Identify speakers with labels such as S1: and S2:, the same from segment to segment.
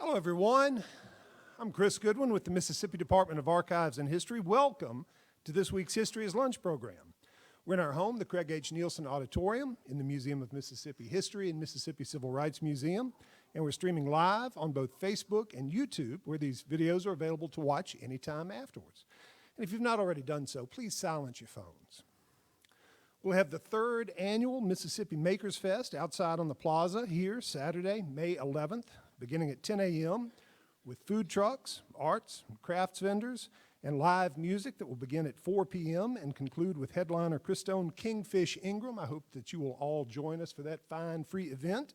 S1: Hello, everyone. I'm Chris Goodwin with the Mississippi Department of Archives and History. Welcome to this week's History is Lunch program. We're in our home, the Craig H. Nielsen Auditorium in the Museum of Mississippi History and Mississippi Civil Rights Museum, and we're streaming live on both Facebook and YouTube, where these videos are available to watch anytime afterwards. And if you've not already done so, please silence your phones. We'll have the third annual Mississippi Makers Fest outside on the plaza here Saturday, May 11th, beginning at 10 a.m. with food trucks, arts, and crafts vendors, and live music that will begin at 4 p.m. and conclude with headliner Christone Kingfish Ingram. I hope that you will all join us for that fine free event.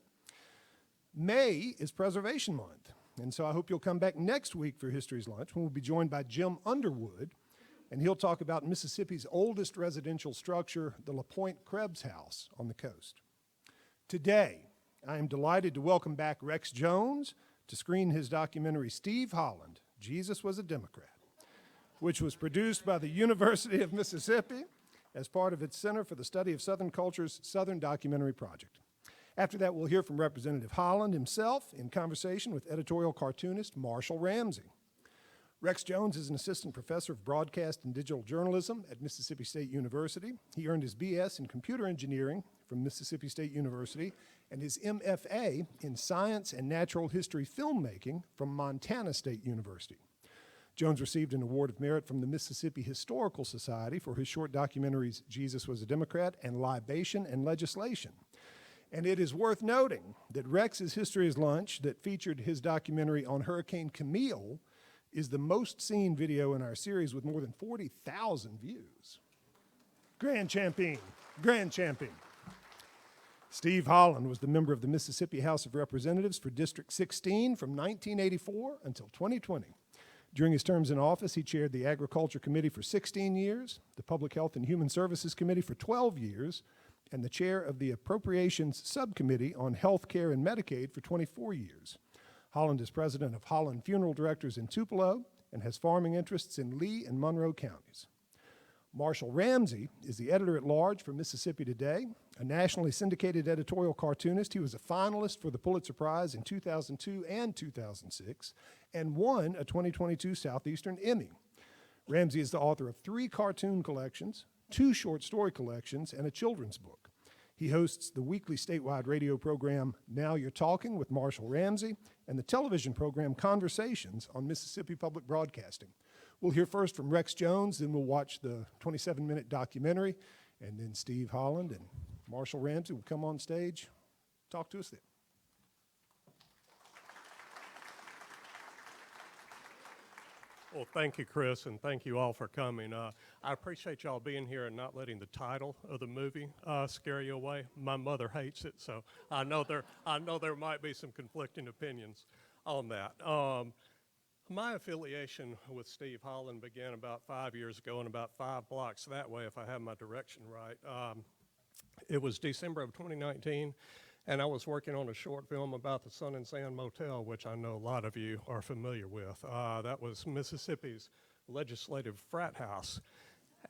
S1: May is Preservation Month, and so I hope you'll come back next week for History's Lunch when we'll be joined by Jim Underwood, and he'll talk about Mississippi's oldest residential structure, the LaPointe Krebs House on the coast. Today, I am delighted to welcome back Rex Jones to screen his documentary, Steve Holland, Jesus Was a Democrat, which was produced by the University of Mississippi as part of its Center for the Study of Southern Culture's Southern Documentary Project. After that, we'll hear from Representative Holland himself in conversation with editorial cartoonist Marshall Ramsey. Rex Jones is an assistant professor of broadcast and digital journalism at Mississippi State University. He earned his BS in computer engineering from Mississippi State University and his MFA in science and natural history filmmaking from Montana State University. Jones received an award of merit from the Mississippi Historical Society for his short documentaries Jesus Was a Democrat and Libation and Legislation. And it is worth noting that Rex's History is Lunch that featured his documentary on Hurricane Camille is the most seen video in our series with more than 40,000 views. Grand champion, grand champion. Steve Holland was the member of the Mississippi House of Representatives for District 16 from 1984 until 2020. During his terms in office, he chaired the Agriculture Committee for 16 years, the Public Health and Human Services Committee for 12 years, and the chair of the Appropriations Subcommittee on Health Care and Medicaid for 24 years. Holland is president of Holland Funeral Directors in Tupelo and has farming interests in Lee and Monroe counties. Marshall Ramsey is the editor-at-large for Mississippi Today, a nationally syndicated editorial cartoonist. He was a finalist for the Pulitzer Prize in 2002 and 2006 and won a 2022 Southeastern Emmy. Ramsey is the author of 3 cartoon collections, 2 short story collections, and a children's book. He hosts the weekly statewide radio program Now You're Talking with Marshall Ramsey and the television program Conversations on Mississippi Public Broadcasting. We'll hear first from Rex Jones, then we'll watch the 27-minute documentary, and then Steve Holland and Marshall Ramsey will come on stage, talk to us then.
S2: Well, thank you, Chris, and thank you all for coming. I appreciate y'all being here and not letting the title of the movie scare you away. My mother hates it, so I know there might be some conflicting opinions on that. My affiliation with Steve Holland began about 5 years ago and about 5 blocks that way, if I have my direction right. It was December of 2019. And I was working on a short film about the Sun and Sand Motel, which I know a lot of you are familiar with. That was Mississippi's legislative frat house.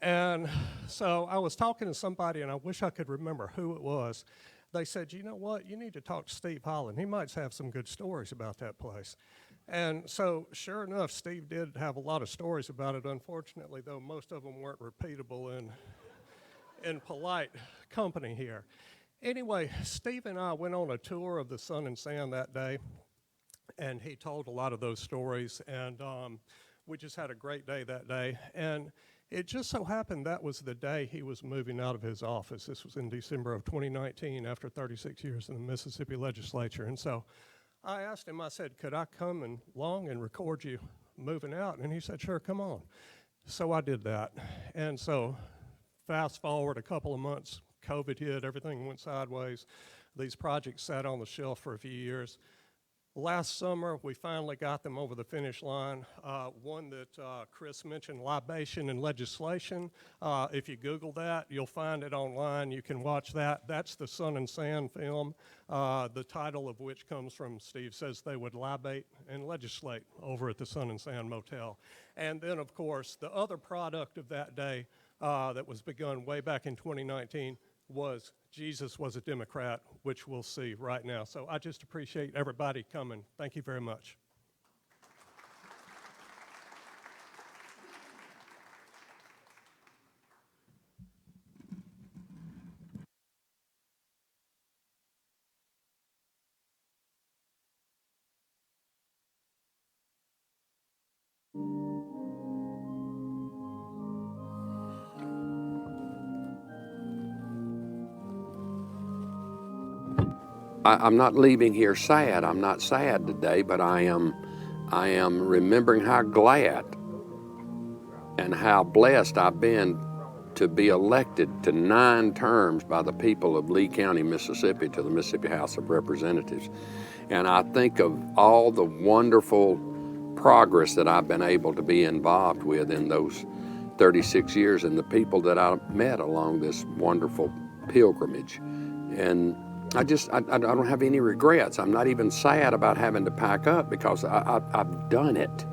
S2: And so I was talking to somebody, and I wish I could remember who it was. They said, you know what, you need to talk to Steve Holland. He might have some good stories about that place. And so sure enough, Steve did have a lot of stories about it. Unfortunately, though, most of them weren't repeatable in polite company here. Anyway, Steve and I went on a tour of the Sun and Sand that day, and he told a lot of those stories, and we just had a great day that day. And it just so happened that was the day he was moving out of his office. This was in December of 2019 after 36 years in the Mississippi legislature. And so I asked him, I said, could I come along and record you moving out? And he said, sure, come on. So I did that. And so fast forward a couple of months, COVID hit, everything went sideways. These projects sat on the shelf for a few years. Last summer, we finally got them over the finish line. One that Chris mentioned, Libation and Legislation. If you Google that, you'll find it online. You can watch that. That's the Sun and Sand film, the title of which comes from Steve says they would libate and legislate over at the Sun and Sand Motel. And then, of course, the other product of that day that was begun way back in 2019 was Jesus Was a Democrat, which we'll see right now. So I just appreciate everybody coming. Thank you very much.
S3: I'm not leaving here sad. I'm not sad today, but I am remembering how glad and how blessed I've been to be elected to 9 terms by the people of Lee County, Mississippi, to the Mississippi House of Representatives. And I think of all the wonderful progress that I've been able to be involved with in those 36 years and the people that I met along this wonderful pilgrimage. And I don't have any regrets. I'm not even sad about having to pack up because I've done it.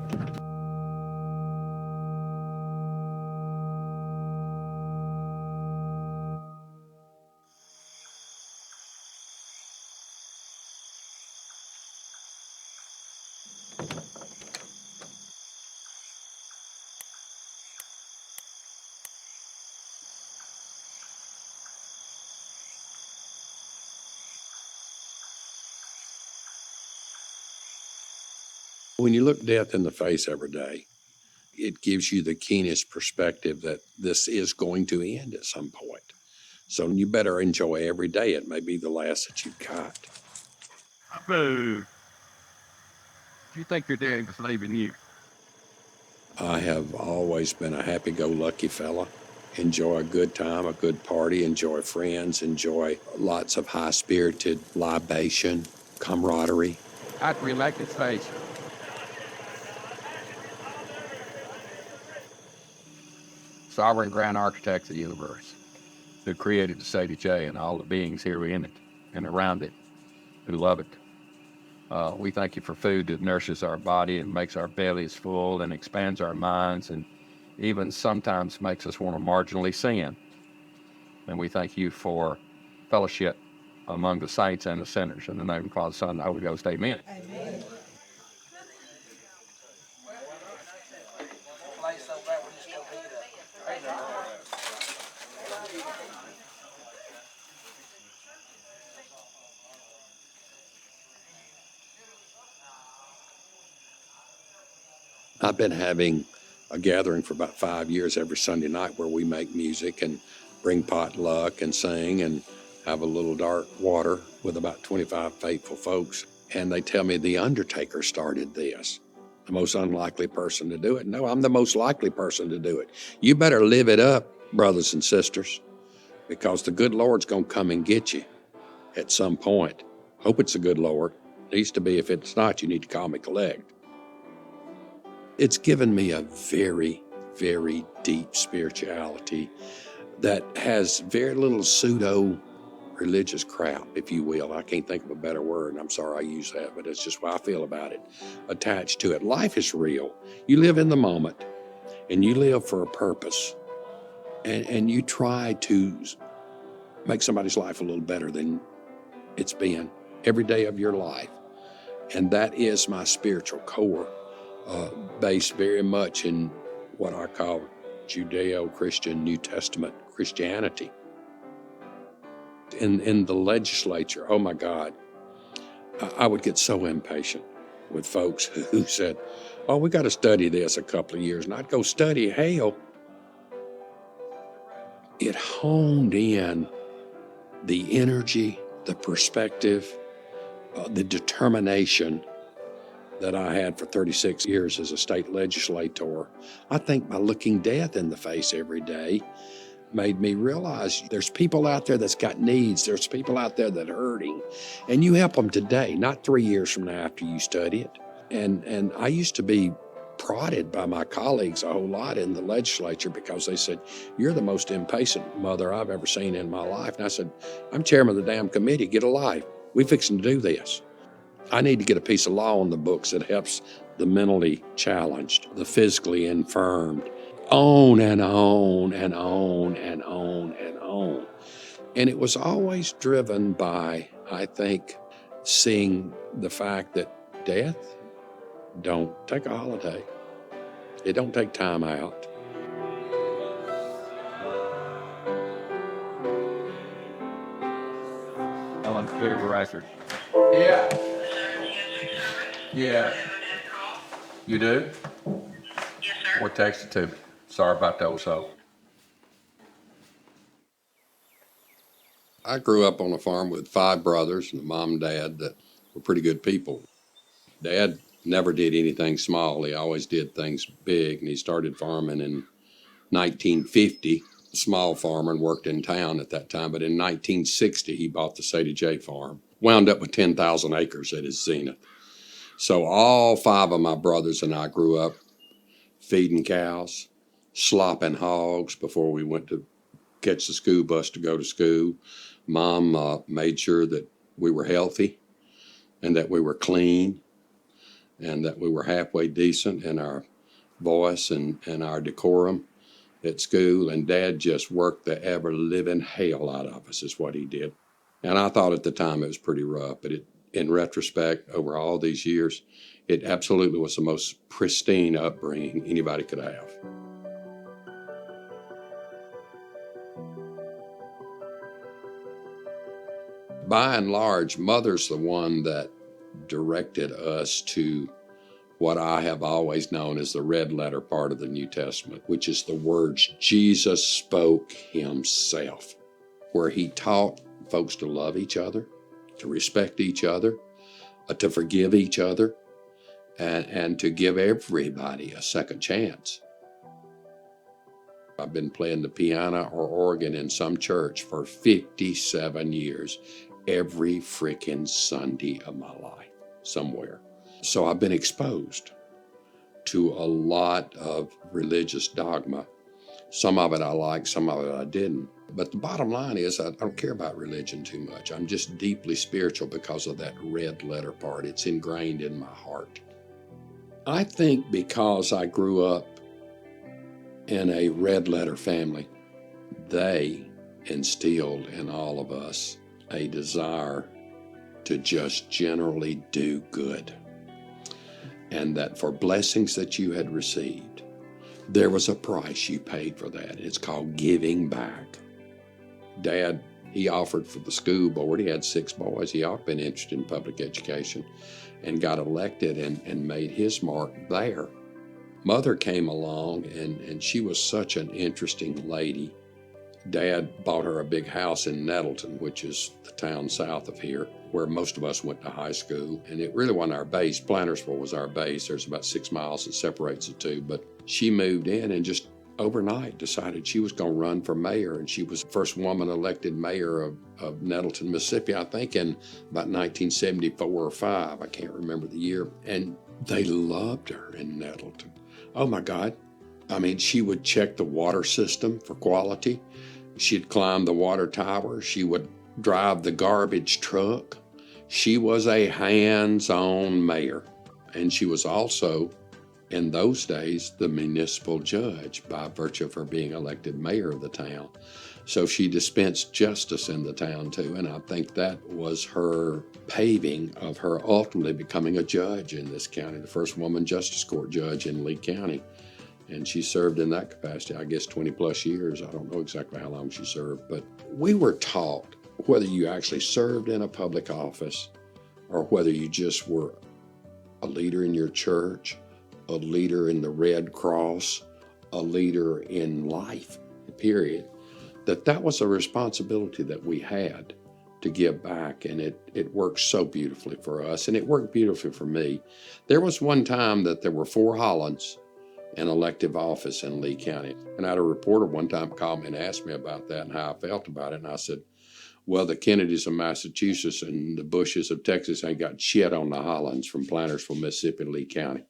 S3: When you look death in the face every day, it gives you the keenest perspective that this is going to end at some point. So you better enjoy every day. It may be the last that you've got.
S4: Boo. You think your dad was leaving you?
S3: I have always been a happy-go-lucky fella. Enjoy a good time, a good party, enjoy friends, enjoy lots of high-spirited libation, camaraderie.
S4: I'd re-elect his face. Sovereign grand architect of the universe, who created the CDJ and all the beings here in it and around it, who love it. We thank you for food that nourishes our body and makes our bellies full and expands our minds and even sometimes makes us want to marginally sin. And we thank you for fellowship among the saints and the sinners. In the name of the Father, Son, and the Holy Ghost, amen. Amen. I've been having a gathering for about 5 years every Sunday night where we make music and bring potluck and sing and have a little dark water with about 25 faithful folks. And they tell me the undertaker started this, the most unlikely person to do it. No, I'm the most likely person to do it. You better live it up, brothers and sisters, because the good Lord's going to come and get you at some point. Hope it's the good Lord. Needs to be. If it's not, you need to call me collect. It's given me a very, very deep spirituality that has very little pseudo-religious crap, if you will. I can't think of a better word, and I'm sorry I use that, but it's just what I feel about it, attached to it. Life is real. You live in the moment, and you live for a purpose, and you try to make somebody's life a little better than it's been every day of your life. And that is my spiritual core. Based very much in what I call Judeo-Christian New Testament Christianity. In the legislature, oh my God, I would get so impatient with folks who said, oh, we got to study this a couple of years, and I'd go study hell. It honed in the energy, the perspective, the determination that I had for 36 years as a state legislator. I think by looking death in the face every day made me realize there's people out there that's got needs. There's people out there that are hurting. And you help them today, not 3 years from now after you study it. And I used to be prodded by my colleagues a whole lot in the legislature because they said, you're the most impatient mother I've ever seen in my life. And I said, I'm chairman of the damn committee. Get a life. We fixing to do this. I need to get a piece of law on the books that helps the mentally challenged, the physically infirmed, on and on and on and on and on. And it was always driven by, I think, seeing the fact that death don't take a holiday. It don't take time out. Ellen, clear your record. Yeah. Yeah. You do?
S5: Yes, sir.
S4: Or text it to me. Sorry about that, so.
S3: I grew up on a farm with 5 brothers and a mom and dad that were pretty good people. Dad never did anything small. He always did things big, and he started farming in 1950. A small farmer and worked in town at that time, but in 1960 he bought the Sadie J farm. Wound up with 10,000 acres at his zenith. So all 5 of my brothers and I grew up feeding cows, slopping hogs before we went to catch the school bus to go to school. Mom made sure that we were healthy and that we were clean and that we were halfway decent in our voice and our decorum at school. And Dad just worked the ever-living hell out of us is what he did. And I thought at the time it was pretty rough, but in retrospect, over all these years, it absolutely was the most pristine upbringing anybody could have. By and large, Mother's the one that directed us to what I have always known as the red letter part of the New Testament, which is the words Jesus spoke himself, where he taught folks to love each other, to respect each other, to forgive each other, and to give everybody a second chance. I've been playing the piano or organ in some church for 57 years, every frickin' Sunday of my life, somewhere. So I've been exposed to a lot of religious dogma. Some of it I liked, some of it I didn't. But the bottom line is I don't care about religion too much. I'm just deeply spiritual because of that red letter part. It's ingrained in my heart. I think because I grew up in a red letter family, they instilled in all of us a desire to just generally do good. And that for blessings that you had received, there was a price you paid for that. It's called giving back. Dad, he offered for the school board. He had 6 boys. He ought to have been interested in public education and got elected and made his mark there. Mother came along, and she was such an interesting lady. Dad bought her a big house in Nettleton, which is the town south of here, where most of us went to high school. And it really wasn't our base. Plantersville was our base. There's about 6 miles that separates the two. But she moved in and just overnight decided she was going to run for mayor. And she was the first woman elected mayor of Nettleton, Mississippi, I think in about 1974 or 5. I can't remember the year. And they loved her in Nettleton. Oh, my God. I mean, she would check the water system for quality. She'd climb the water tower. She would drive the garbage truck. She was a hands-on mayor. And she was also, in those days, the municipal judge by virtue of her being elected mayor of the town. So she dispensed justice in the town too. And I think that was her paving of her ultimately becoming a judge in this county, the first woman justice court judge in Lee County. And she served in that capacity, I guess, 20 plus years. I don't know exactly how long she served, but we were taught whether you actually served in a public office or whether you just were a leader in your church, a leader in the Red Cross, a leader in life, period, that was a responsibility that we had to give back. And it worked so beautifully for us, and it worked beautifully for me. There was one time that there were 4 Hollands in elective office in Lee County. And I had a reporter one time call me and ask me about that and how I felt about it. And I said, well, the Kennedys of Massachusetts and the Bushes of Texas ain't got shit on the Hollands from Plantersville, Mississippi, Lee County.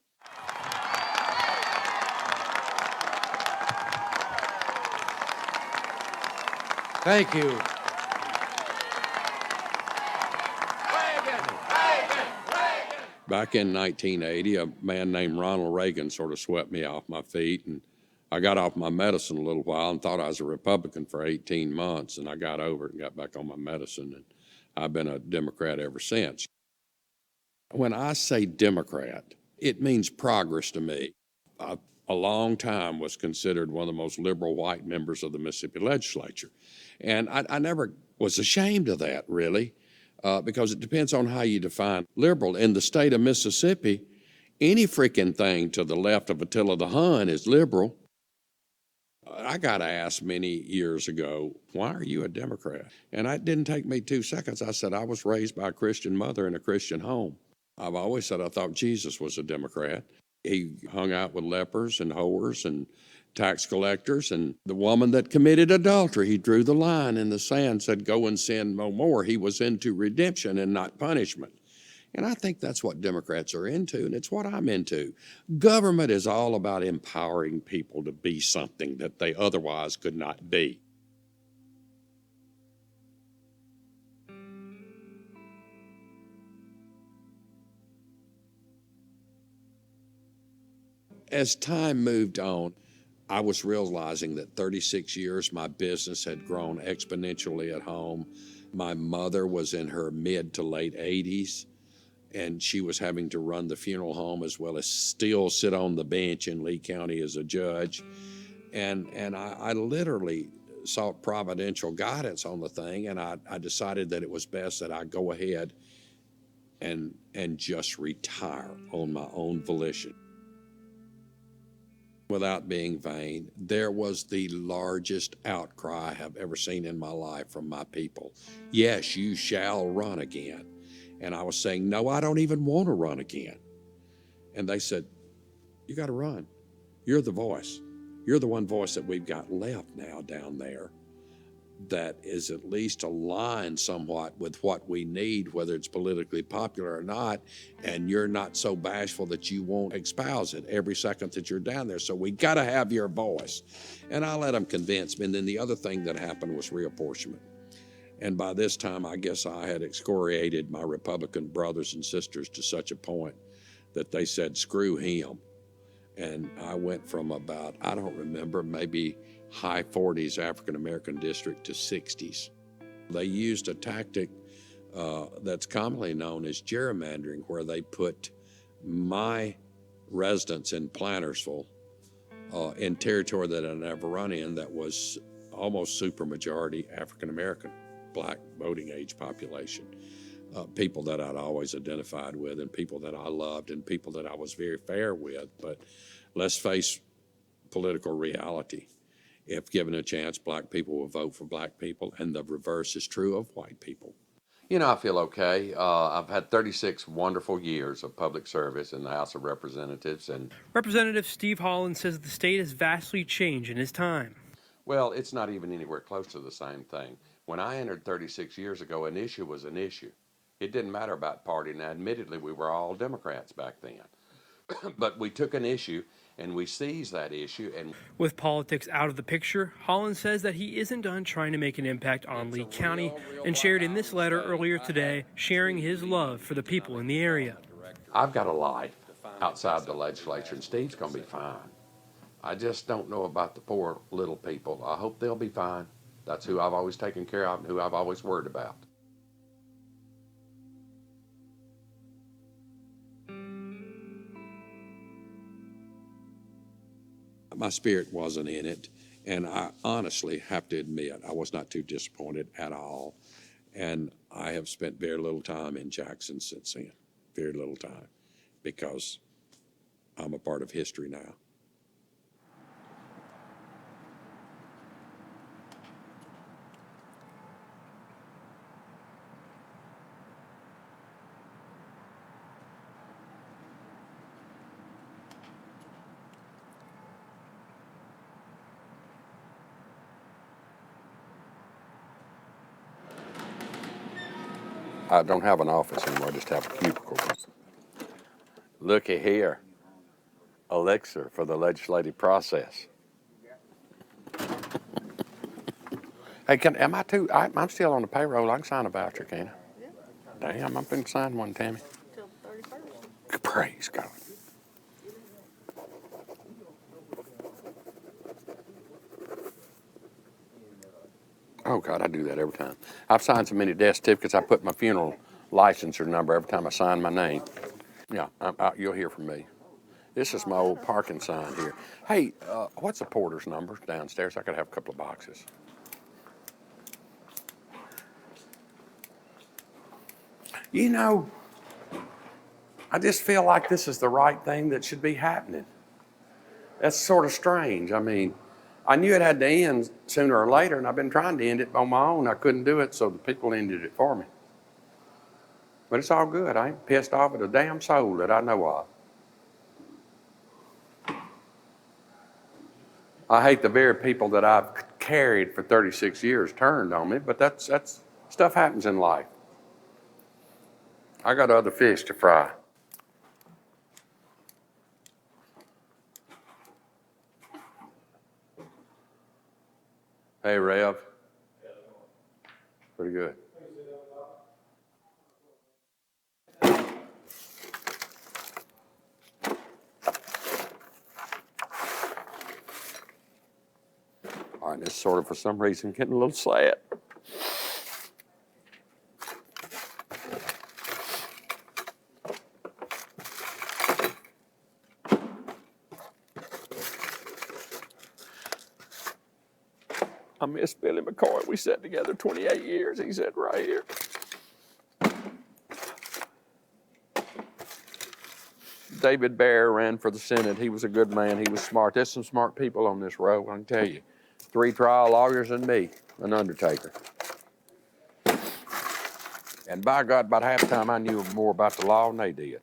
S6: Thank you.
S3: Back in 1980, a man named Ronald Reagan sort of swept me off my feet, and I got off my medicine a little while and thought I was a Republican for 18 months, and I got over it and got back on my medicine, and I've been a Democrat ever since. When I say Democrat, it means progress to me. I, a long time was considered one of the most liberal white members of the Mississippi legislature, and I never was ashamed of that, really. Because it depends on how you define liberal. In the state of Mississippi, any freaking thing to the left of Attila the Hun is liberal.
S4: I got asked many years ago, why are you a Democrat? And it didn't take me 2 seconds. I said, I was raised by a Christian mother in a Christian home. I've always said I thought Jesus was a Democrat. He hung out with lepers and whores and tax collectors, and the woman that committed adultery, he drew the line in the sand, said, go and sin no more. He was into redemption and not punishment. And I think that's what Democrats are into, and it's what I'm into. Government is all about empowering people to be something that they otherwise could not be. As time moved on, I was realizing that 36 years my business had grown exponentially at home. My mother was in her mid to late 80s, and she was having to run the funeral home as well as still sit on the bench in Lee County as a judge. And I literally sought providential guidance on the thing, and I decided that it was best that I go ahead and just retire on my own volition. Without being vain, there was the largest outcry I have ever seen in my life from my people. Yes, you shall run again. And I was saying, no, I don't even want to run again. And they said, you got to run. You're the voice. You're the one voice that we've got left now down there that is at least aligned somewhat with what we need, whether it's politically popular or not, and you're not so bashful that you won't espouse it every second that you're down there. So we got to have your voice. And I let them convince me. And then the other thing that happened was reapportionment. And by this time, I guess I had excoriated my Republican brothers and sisters to such a point that they said, screw him. And I went from about, I don't remember, maybe high 40s African-American district to 60s. They used a tactic that's commonly known as gerrymandering, where they put my residents in Plantersville in territory that I never run in that was almost supermajority African-American, black voting age population. People that I'd always identified with and people that I loved and people that I was very fair with. But let's face political reality. If given a chance, black people will vote for black people, and the reverse is true of white people.
S3: You know, I feel okay. I've had 36 wonderful years of public service in the House of Representatives, and
S7: Representative Steve Holland says the state has vastly changed in his time.
S3: well, it's not even anywhere close to the same thing. When I entered 36 years ago, an issue was an issue. It didn't matter about party. Now, admittedly, we were all Democrats back then. But we took an issue and we seized that issue. And
S7: With politics out of the picture, Holland says that he isn't done trying to make an impact on Lee County and shared in this letter earlier today, sharing his love for the people in the area.
S3: I've got a life outside the legislature, and Steve's going to be fine. I just don't know about the poor little people. I hope they'll be fine. That's who I've always taken care of and who I've always worried about.
S4: My spirit wasn't in it, and I honestly have to admit I was not too disappointed at all. And I have spent very little time in Jackson since then, very little time, because I'm a part of history now.
S3: I don't have an office anymore, I just have a cubicle. Looky here, elixir for the legislative process. Hey, I'm still on the payroll, I can sign a voucher, can't I? Damn, I'm going to sign one, Tammy.
S8: Till 31st.
S3: Praise God. Oh, God, I do that every time. I've signed so many death certificates, I put my funeral licensure number every time I sign my name. Yeah, you'll hear from me. This is my old parking sign here. Hey, what's the porter's number downstairs? I could have a couple of boxes. You know, I just feel like this is the right thing that should be happening. That's sort of strange. I mean, I knew it had to end sooner or later, and I've been trying to end it on my own. I couldn't do it, so the people ended it for me. But it's all good. I ain't pissed off at a damn soul that I know of. I hate the very people that I've carried for 36 years turned on me, but that's stuff happens in life. I got other fish to fry. Hey, Rev. Pretty good. All right, this sort of, for some reason, getting a little sad. I miss Billy McCoy. We sat together 28 years. He sat right here. David Bear ran for the Senate. He was a good man. He was smart. There's some smart people on this road, I can tell you. 3 trial lawyers and me, an undertaker. And by God, about half the time I knew more about the law than they did.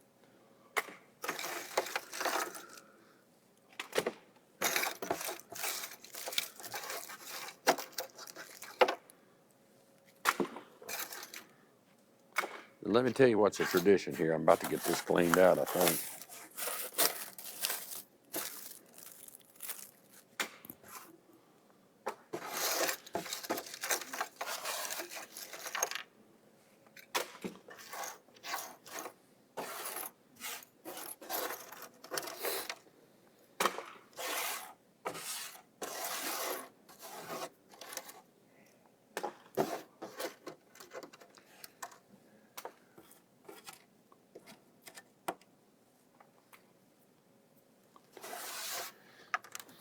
S3: And let me tell you what's a tradition here. I'm about to get this cleaned out, I think.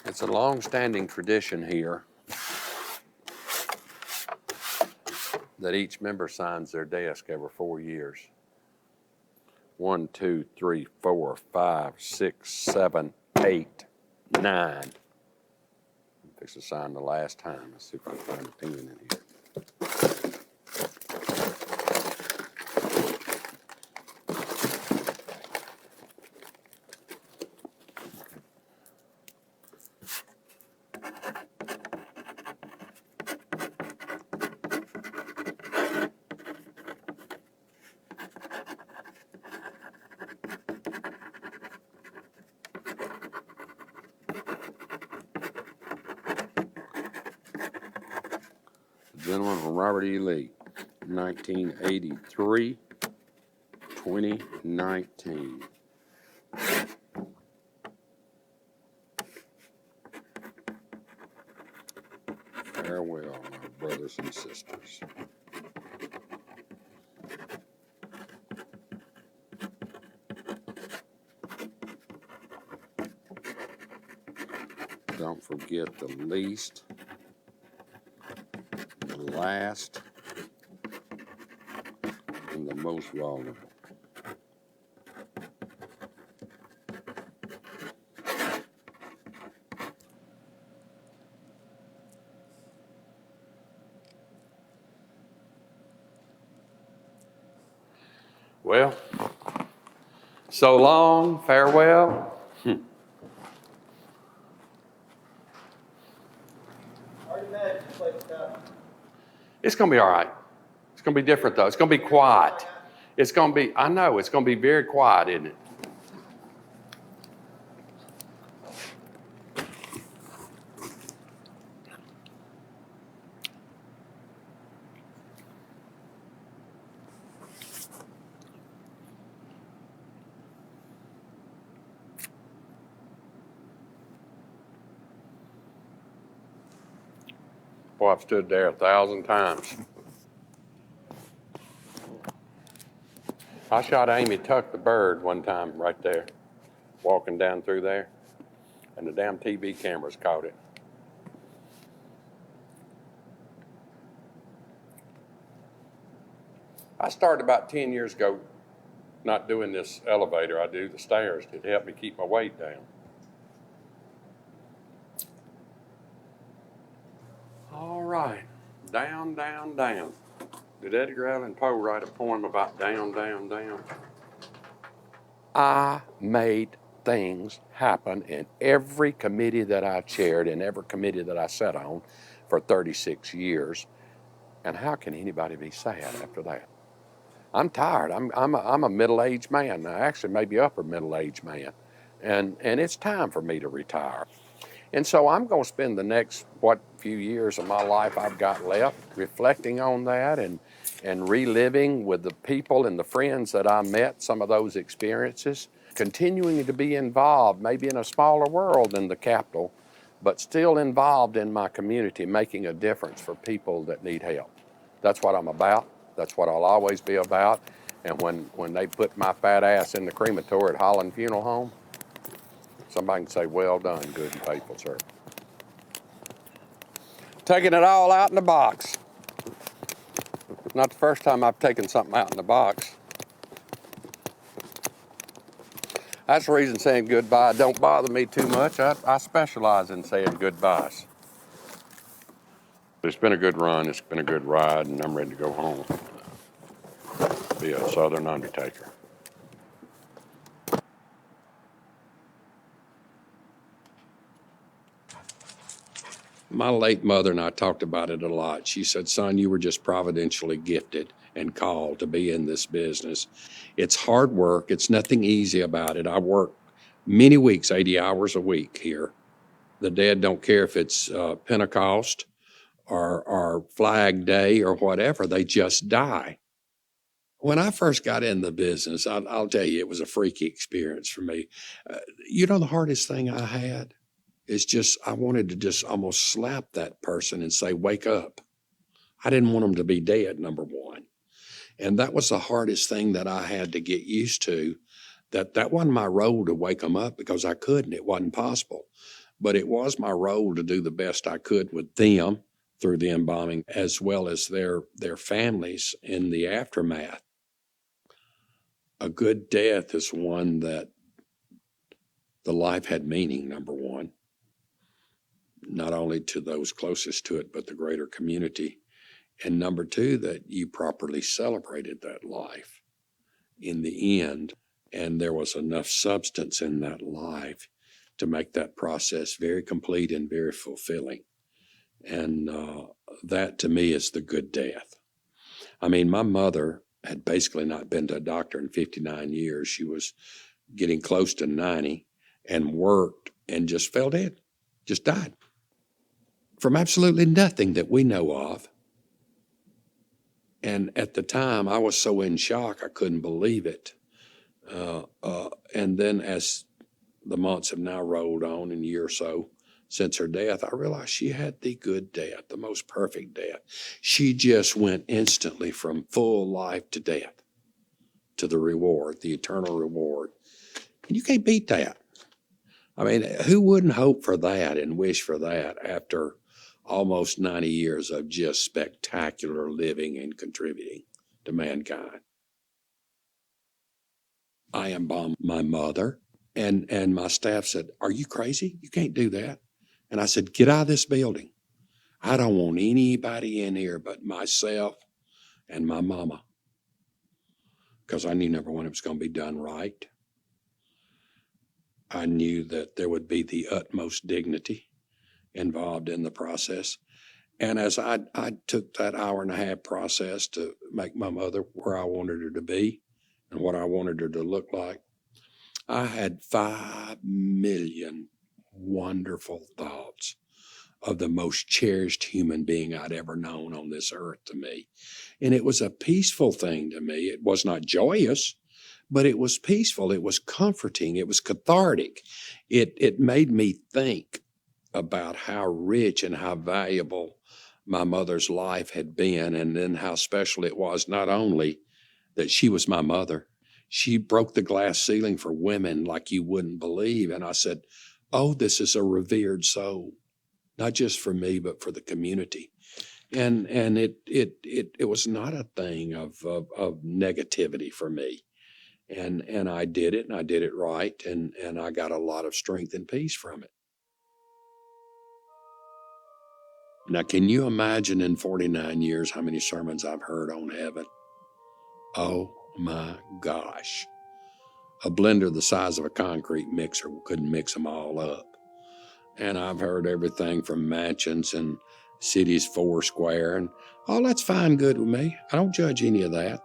S3: It's a long-standing tradition here that each member signs their desk every 4 years. 1, 2, 3, 4, 5, 6, 7, 8, 9. I'm fixing to sign the last time. Let's see if I can find a pen in here. Gentleman from Robert E. Lee, 1983, 2019. Farewell, my brothers and sisters. Don't forget the least, the last, and the most vulnerable. Well, so long, farewell. It's going to be all right. It's going to be different, though. It's going to be quiet. It's going to be, I know, it's going to be very quiet, isn't it? Boy, I've stood there 1,000 times. I shot Amy Tuck the bird one time right there, walking down through there, and the damn TV cameras caught it. I started about 10 years ago not doing this elevator. I do the stairs. It helped me keep my weight down. Down, down, down. Did Edgar Allan Poe write a poem about down, down, down? I made things happen in every committee that I chaired and every committee that I sat on for 36 years. And how can anybody be sad after that? I'm tired. I'm a middle-aged man now, actually maybe upper middle-aged man. And it's time for me to retire. And so I'm going to spend the next, few years of my life I've got left reflecting on that and reliving with the people and the friends that I met some of those experiences, continuing to be involved, maybe in a smaller world than the capital, but still involved in my community, making a difference for people that need help. That's what I'm about. That's what I'll always be about. And when they put my fat ass in the crematory at Holland Funeral Home, somebody can say, well done, good and faithful servant. Taking it all out in the box. Not the first time I've taken something out in the box. That's the reason saying goodbye don't bother me too much. I specialize in saying goodbyes. It's been a good run, it's been a good ride, and I'm ready to go home. Be a Southern undertaker.
S4: My late mother and I talked about it a lot. She said, son, you were just providentially gifted and called to be in this business. It's hard work. It's nothing easy about it. I work many weeks, 80 hours a week here. The dead don't care if it's Pentecost or Flag Day or whatever. They just die. When I first got in the business, I'll tell you, it was a freaky experience for me. The hardest thing I had is I wanted to just almost slap that person and say, wake up. I didn't want them to be dead, number one. And that was the hardest thing that I had to get used to, that wasn't my role to wake them up because I couldn't. It wasn't possible. But it was my role to do the best I could with them through the embalming as well as their families in the aftermath. A good death is one that the life had meaning, number one, not only to those closest to it, but the greater community. And number two, that you properly celebrated that life in the end. And there was enough substance in that life to make that process very complete and very fulfilling. And that to me is the good death. I mean, my mother had basically not been to a doctor in 59 years. She was getting close to 90 and worked and just fell dead, just died from absolutely nothing that we know of. And at the time, I was so in shock, I couldn't believe it. And then as the months have now rolled on, in a year or so since her death, I realized she had the good death, the most perfect death. She just went instantly from full life to death, to the reward, the eternal reward. And you can't beat that. I mean, who wouldn't hope for that and wish for that after almost 90 years of just spectacular living and contributing to mankind? I embalmed my mother, and my staff said, are you crazy? You can't do that. And I said, get out of this building. I don't want anybody in here but myself and my mama, because I knew, number one, it was going to be done right. I knew that there would be the utmost dignity involved in the process. And as I took that hour-and-a-half process to make my mother where I wanted her to be and what I wanted her to look like, I had 5 million wonderful thoughts of the most cherished human being I'd ever known on this earth to me. And it was a peaceful thing to me. It was not joyous, but it was peaceful. It was comforting. It was cathartic. It made me think about how rich and how valuable my mother's life had been, and then how special it was not only that she was my mother, she broke the glass ceiling for women like you wouldn't believe. And I said, oh, this is a revered soul, not just for me, but for the community. And it was not a thing of negativity for me. And I did it, and I did it right, and I got a lot of strength and peace from it. Now, can you imagine in 49 years how many sermons I've heard on heaven? Oh my gosh. A blender the size of a concrete mixer couldn't mix them all up. And I've heard everything from mansions and cities four square, and all that's fine, good with me. I don't judge any of that.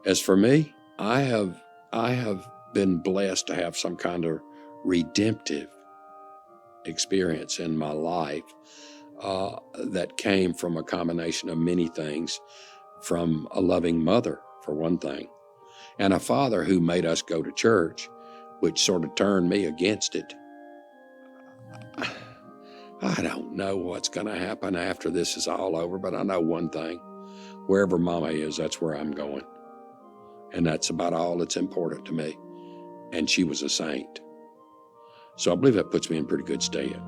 S4: As for me, I have been blessed to have some kind of redemptive experience in my life that came from a combination of many things, from a loving mother, for one thing, and a father who made us go to church, which sort of turned me against it. I don't know what's going to happen after this is all over, but I know one thing. Wherever Mama is, that's where I'm going. And that's about all that's important to me. And she was a saint. So I believe that puts me in pretty good stead.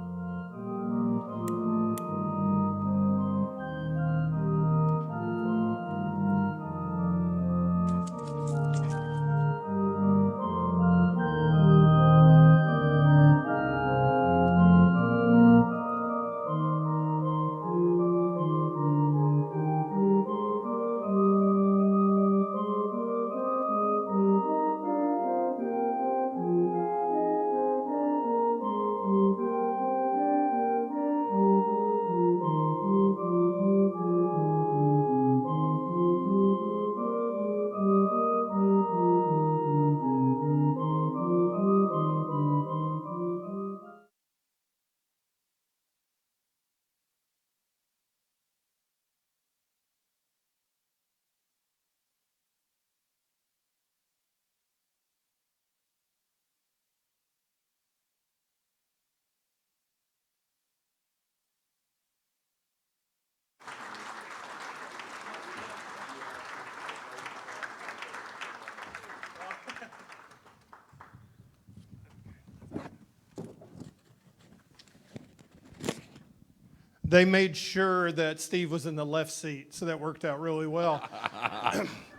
S1: They made sure that Steve was in the left seat, so that worked out really well.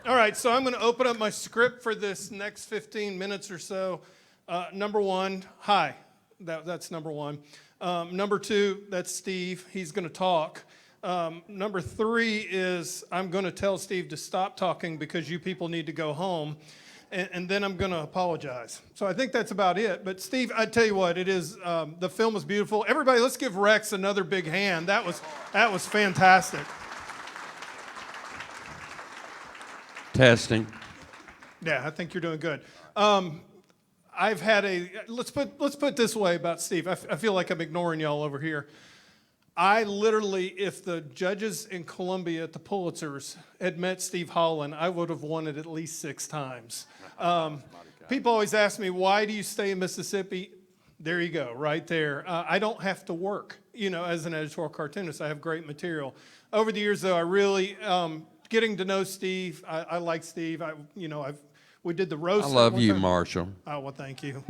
S1: All right, so I'm going to open up my script for this next 15 minutes or so. Number one, hi. That's number one. Number two, that's Steve. He's going to talk. Number three is I'm going to tell Steve to stop talking because you people need to go home. And then I'm going to apologize. So I think that's about it. But Steve, I tell you what, it is. The film is beautiful. Everybody, let's give Rex another big hand. That was fantastic.
S9: Testing.
S1: Yeah, I think you're doing good. I've had let's put it this way about Steve. I feel like I'm ignoring y'all over here. I literally, if the judges in Columbia at the Pulitzers had met Steve Holland, I would have won it at least 6 times. People always ask me, why do you stay in Mississippi? There you go, right there. I don't have to work, as an editorial cartoonist. I have great material. Over the years, though, I really, getting to know Steve, I like Steve. We did the roast.
S9: I love you, Marshall.
S1: Oh, well, thank you.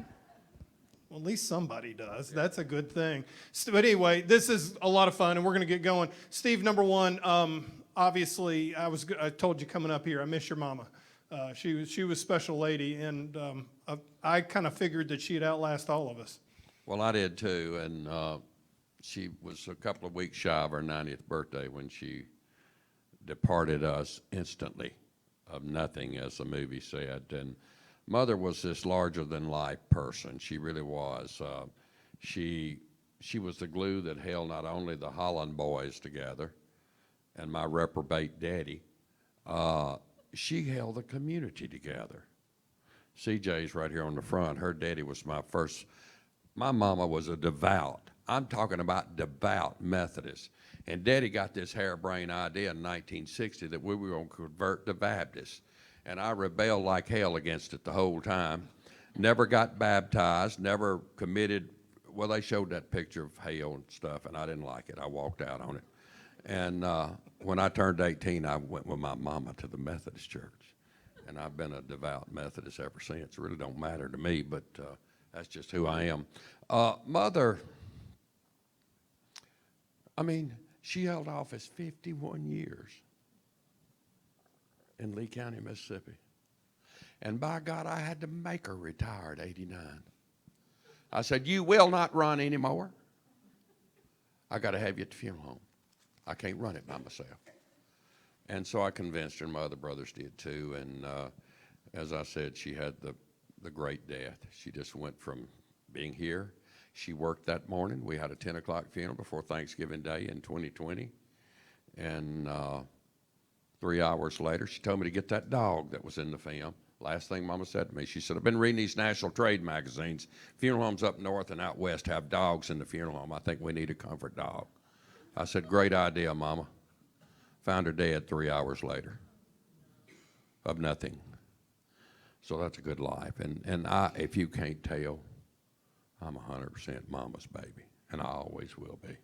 S1: Well, at least somebody does. That's a good thing. But anyway, this is a lot of fun, and we're going to get going. Steve, number one, obviously, I told you coming up here, I miss your mama. She was a special lady, and I kind of figured that she'd outlast all of us.
S9: Well, I did too, and she was a couple of weeks shy of her 90th birthday when she departed us instantly, of nothing, as the movie said. And Mother was this larger-than-life person. She really was. She was the glue that held not only the Holland boys together and my reprobate daddy, she held the community together. CJ's right here on the front. Her daddy was my mama was a devout, I'm talking about devout Methodist. And Daddy got this harebrained idea in 1960 that we were going to convert to Baptists. And I rebelled like hell against it the whole time. Never got baptized, never committed. Well, they showed that picture of hell and stuff, and I didn't like it. I walked out on it. And when I turned 18, I went with my mama to the Methodist church. And I've been a devout Methodist ever since. It really don't matter to me, but that's just who I am. Mother, she held office 51 years in Lee County, Mississippi. And by God, I had to make her retire at 89. I said, you will not run anymore. I got to have you at the funeral home. I can't run it by myself. And so I convinced her, and my other brothers did too. And as I said, she had the great death. She just went from being here. She worked that morning. We had a 10 o'clock funeral before Thanksgiving Day in 2020. And 3 hours later, she told me to get that dog that was in the film. Last thing Mama said to me, she said, I've been reading these national trade magazines. Funeral homes up north and out west have dogs in the funeral home. I think we need a comfort dog. I said, great idea, Mama. Found her dead 3 hours later of nothing. So that's a good life. And I, if you can't tell, I'm 100% Mama's baby, and I always will be.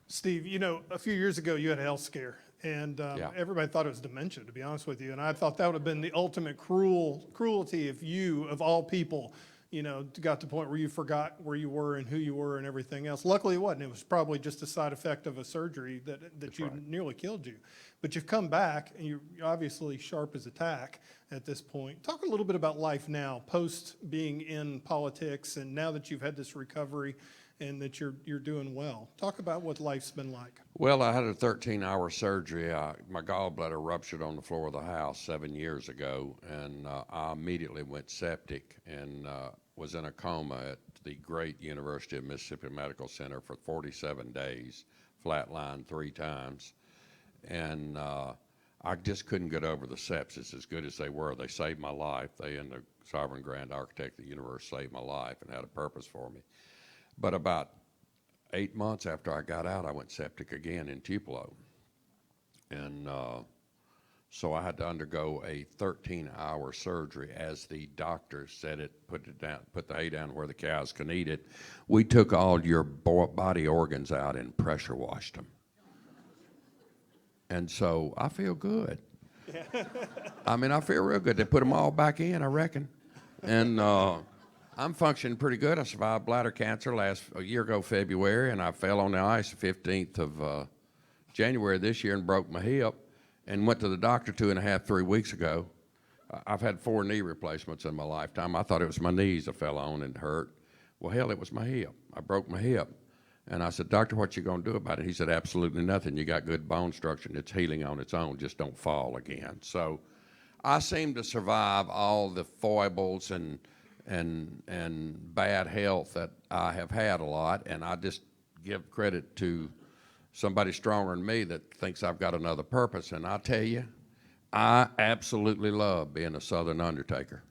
S1: Steve, you know, a few years ago you had a health scare, and
S9: Yeah.
S1: everybody thought it was dementia, to be honest with you. And I thought that would have been the ultimate cruelty if you, of all people, you know, got to the point where you forgot where you were and who you were and everything else. Luckily it wasn't. It was probably just a side effect of a surgery that you
S9: right.
S1: nearly killed you. But you've come back, and you're obviously sharp as a tack at this point. Talk a little bit about life now, post being in politics, and now that you've had this recovery and that you're doing well. Talk about what life's been like.
S9: Well, I had a 13-hour surgery. My gallbladder ruptured on the floor of the house 7 years ago, and I immediately went septic and was in a coma at the great University of Mississippi Medical Center for 47 days, flatlined 3 times. And I just couldn't get over the sepsis, as good as they were. They saved my life. They and the sovereign grand architect of the universe saved my life and had a purpose for me. But about 8 months after I got out, I went septic again in Tupelo. And so I had to undergo a 13-hour surgery. As the doctor said it, put the hay down where the cows can eat it. We took all your body organs out and pressure washed them. And so I feel good. I mean, I feel real good. They put them all back in, I reckon. And I'm functioning pretty good. I survived bladder cancer a year ago, February, and I fell on the ice the 15th of January this year and broke my hip and went to the doctor 2.5, 3 weeks ago. I've had 4 knee replacements in my lifetime. I thought it was my knees I fell on and hurt. Well, hell, it was my hip. I broke my hip. And I said, doctor, what you going to do about it? He said, absolutely nothing. You got good bone structure, and it's healing on its own. Just don't fall again. So I seem to survive all the foibles and bad health that I have had a lot, and I just give credit to somebody stronger than me that thinks I've got another purpose. And I tell you, I absolutely love being a Southern undertaker.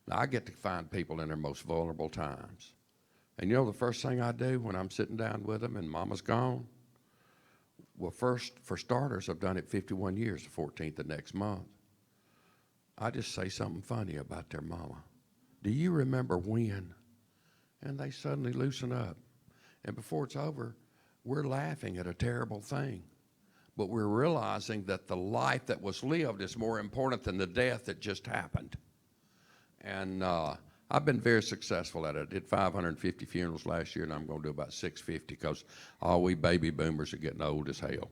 S9: Now, I get to find people in their most vulnerable times. And you know the first thing I do when I'm sitting down with them and Mama's gone? Well, first, for starters, I've done it 51 years, the 14th of next month. I just say something funny about their mama. Do you remember when? And they suddenly loosen up. And before it's over, we're laughing at a terrible thing. But we're realizing that the life that was lived is more important than the death that just happened. And I've been very successful at it. I did 550 funerals last year, and I'm going to do about 650 because all we baby boomers are getting old as hell,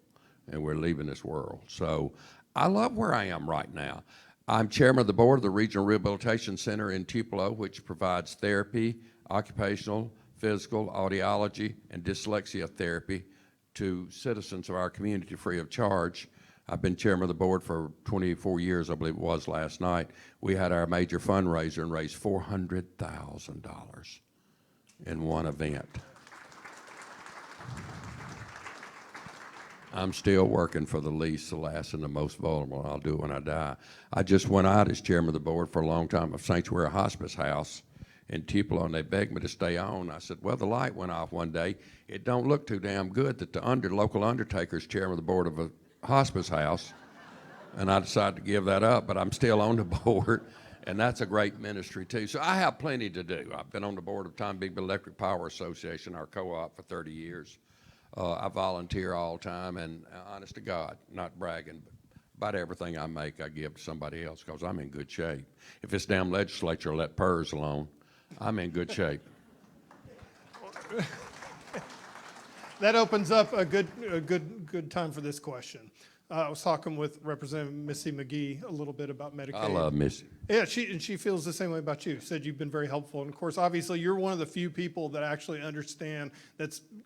S9: and we're leaving this world. So I love where I am right now. I'm chairman of the board of the Regional Rehabilitation Center in Tupelo, which provides therapy, occupational, physical, audiology, and dyslexia therapy to citizens of our community free of charge. I've been chairman of the board for 24 years, I believe it was last night. We had our major fundraiser and raised $400,000 in one event. I'm still working for the least, the last, and the most vulnerable. I'll do it when I die. I just went out as chairman of the board for a long time of Sanctuary Hospice House in Tupelo, and they begged me to stay on. I said, well, the light went off one day. It don't look too damn good that the local undertaker's chairman of the board of a hospice house, and I decided to give that up, but I'm still on the board, and that's a great ministry too. So I have plenty to do. I've been on the board of Tom Bigby Electric Power Association, our co-op, for 30 years. I volunteer all the time, and honest to God, not bragging, but about everything I make I give to somebody else because I'm in good shape. If this damn legislature will let PERS alone, I'm in good shape.
S1: That opens up a good time for this question.
S10: I was talking with Representative Missy McGee a little bit about Medicaid.
S9: I love Missy.
S10: Yeah, she feels the same way about you. Said you've been very helpful, and of course, obviously, you're one of the few people that actually understand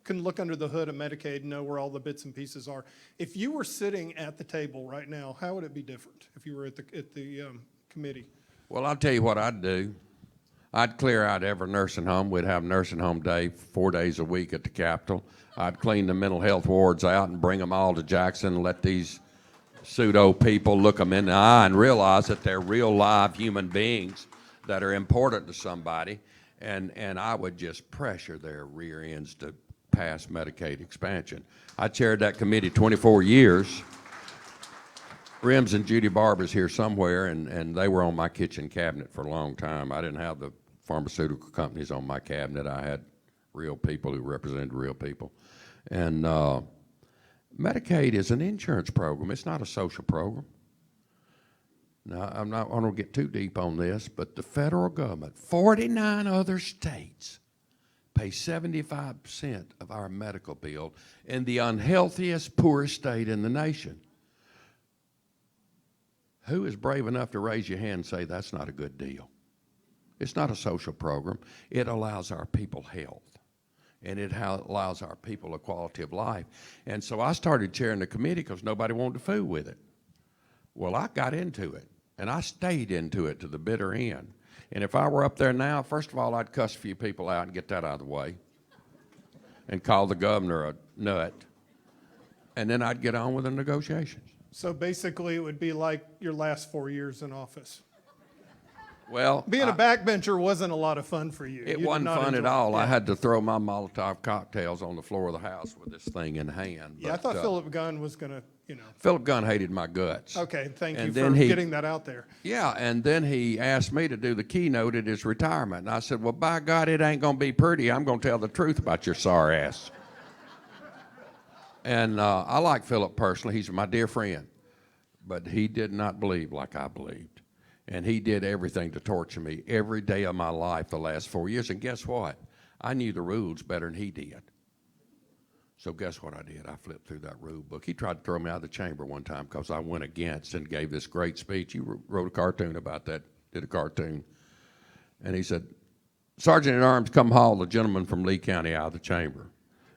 S10: can look under the hood of Medicaid and know where all the bits and pieces are. If you were sitting at the table right now, how would it be different if you were at the committee?
S9: Well, I'll tell you what I'd do. I'd clear out every nursing home. We'd have nursing home day 4 days a week at the Capitol. I'd clean the mental health wards out and bring them all to Jackson and let these pseudo people look them in the eye and realize that they're real live human beings that are important to somebody. And I would just pressure their rear ends to pass Medicaid expansion. I chaired that committee 24 years. Rims and Judy Barber's here somewhere, and they were on my kitchen cabinet for a long time. I didn't have the pharmaceutical companies on my cabinet. I had real people who represented real people. And Medicaid is an insurance program. It's not a social program. Now, I don't want to get too deep on this, but the federal government, 49 other states, pay 75% of our medical bill in the unhealthiest, poorest state in the nation. Who is brave enough to raise your hand and say that's not a good deal? It's not a social program. It allows our people health, and it allows our people a quality of life. And so I started chairing the committee because nobody wanted to fool with it. Well, I got into it, and I stayed into it to the bitter end. And if I were up there now, first of all, I'd cuss a few people out and get that out of the way and call the governor a nut, and then I'd get on with the negotiations.
S10: So basically, it would be like your last 4 years in office.
S9: Well,
S10: Being a backbencher wasn't a lot of fun for you.
S9: It
S10: You did
S9: wasn't
S10: not
S9: fun at
S10: enjoy it.
S9: all. I
S10: Yeah.
S9: had to throw my Molotov cocktails on the floor of the House with this thing in hand.
S10: Yeah, I
S9: But,
S10: thought Philip Gunn was going to,
S9: Philip Gunn hated my guts.
S10: Okay, thank you
S9: And
S10: for
S9: then he-
S10: getting that out there.
S9: Yeah, and then he asked me to do the keynote at his retirement. And I said, well, by God, it ain't going to be pretty. I'm going to tell the truth about your sorry ass. And I like Philip personally. He's my dear friend. But he did not believe like I believed. And he did everything to torture me every day of my life the last 4 years. And guess what? I knew the rules better than he did. So guess what I did? I flipped through that rule book. He tried to throw me out of the chamber one time because I went against and gave this great speech. You wrote a cartoon about that, did a cartoon. And he said, Sergeant at Arms, come haul the gentleman from Lee County out of the chamber.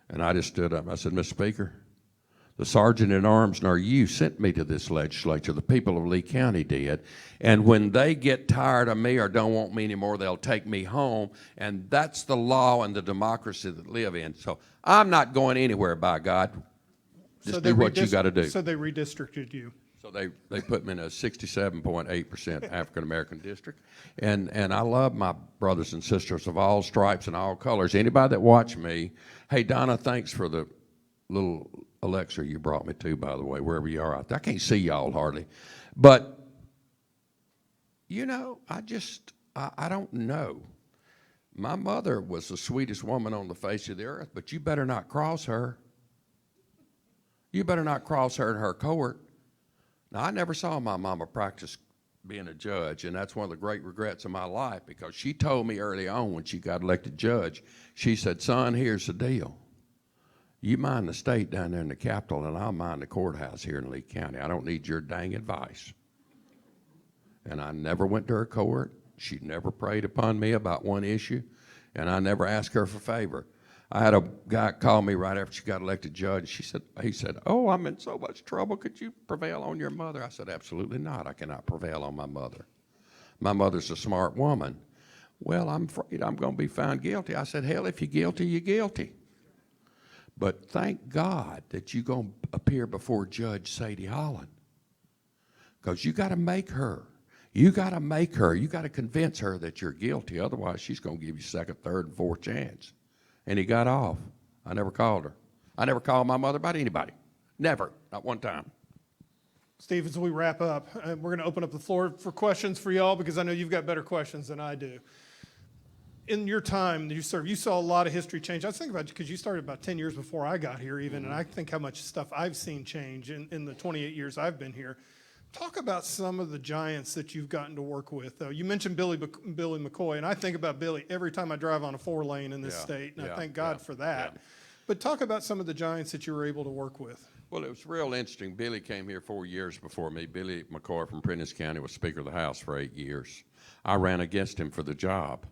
S9: And I just stood up. I said, Mr. Speaker, the Sergeant at Arms nor you sent me to this legislature. The people of Lee County did. And when they get tired of me or don't want me anymore, they'll take me home. And that's the law and the democracy that live in. So I'm not going anywhere, by God. Just do what you got to do.
S10: So they redistricted you.
S9: So they put me in a 67.8% African-American district. And I love my brothers and sisters of all stripes and all colors. Anybody that watched me, hey, Donna, thanks for the little Alexa you brought me to, by the way, wherever you are out there. I can't see y'all hardly. But, I don't know. My mother was the sweetest woman on the face of the earth, but you better not cross her. You better not cross her in her court. Now, I never saw my mama practice being a judge, and that's one of the great regrets of my life because she told me early on when she got elected judge, she said, son, here's the deal. You mind the state down there in the Capitol, and I'll mind the courthouse here in Lee County. I don't need your dang advice. And I never went to her court. She never preyed upon me about one issue, and I never asked her for a favor. I had a guy call me right after she got elected judge. He said, oh, I'm in so much trouble. Could you prevail on your mother? I said, absolutely not. I cannot prevail on my mother. My mother's a smart woman. Well, I'm afraid I'm going to be found guilty. I said, hell, if you're guilty, you're guilty. But thank God that you're going to appear before Judge Sadie Holland. Because you got to make her. You got to convince her that you're guilty. Otherwise, she's going to give you second, third, and fourth chance. And he got off. I never called her. I never called my mother about anybody. Never. Not one time.
S10: Steve, as we wrap up, we're going to open up the floor for questions for y'all because I know you've got better questions than I do. In your time that you served, you saw a lot of history change. I was thinking about you because you started about 10 years before I got here even, and I think how much stuff I've seen change in the 28 years I've been here. Talk about some of the giants that you've gotten to work with. You mentioned Billy McCoy, and I think about Billy every time I drive on a 4-lane in this state, and I thank God for that.
S9: Yeah.
S10: But talk about some of the giants that you were able to work with.
S9: Well, it was real interesting. Billy came here 4 years before me. Billy McCoy from Prentice County was Speaker of the House for 8 years. I ran against him for the job.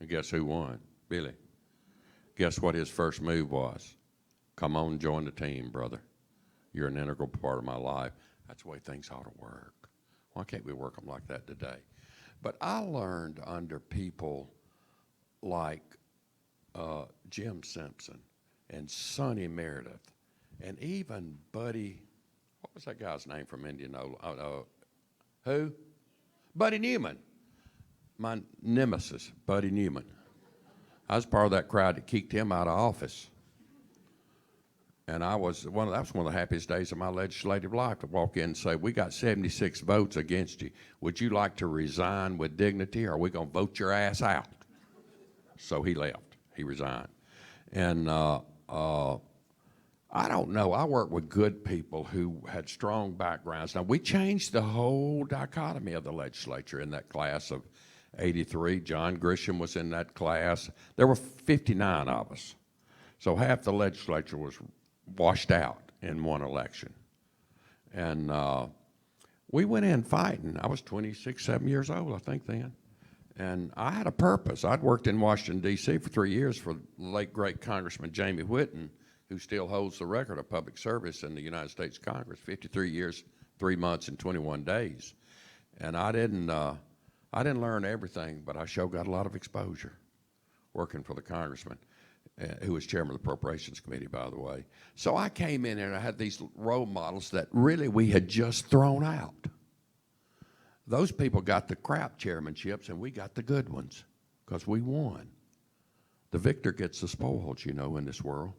S9: And guess who won? Billy. Guess what his first move was? Come on, join the team, brother. You're an integral part of my life. That's the way things ought to work. Why can't we work them like that today? But I learned under people like Jim Simpson and Sonny Meredith and even Buddy, what was that guy's name from Indianola? Who? Buddy Newman. My nemesis, Buddy Newman. I was part of that crowd that kicked him out of office. And that was one of the happiest days of my legislative life, to walk in and say, we got 76 votes against you. Would you like to resign with dignity, or are we going to vote your ass out? So he left. He resigned. And I don't know. I worked with good people who had strong backgrounds. Now, we changed the whole dichotomy of the legislature in that class of 83. John Grisham was in that class. There were 59 of us. So half the legislature was washed out in one election. And we went in fighting. I was 26, 7 years old, I think, then. And I had a purpose. I'd worked in Washington, D.C. for 3 years for the late, great Congressman Jamie Whitten, who still holds the record of public service in the United States Congress, 53 years, 3 months, and 21 days. And I didn't learn everything, but I sure got a lot of exposure working for the congressman, who was chairman of the Appropriations Committee, by the way. So I came in and I had these role models that really we had just thrown out. Those people got the crap chairmanships, and we got the good ones because we won. The victor gets the spoils, in this world.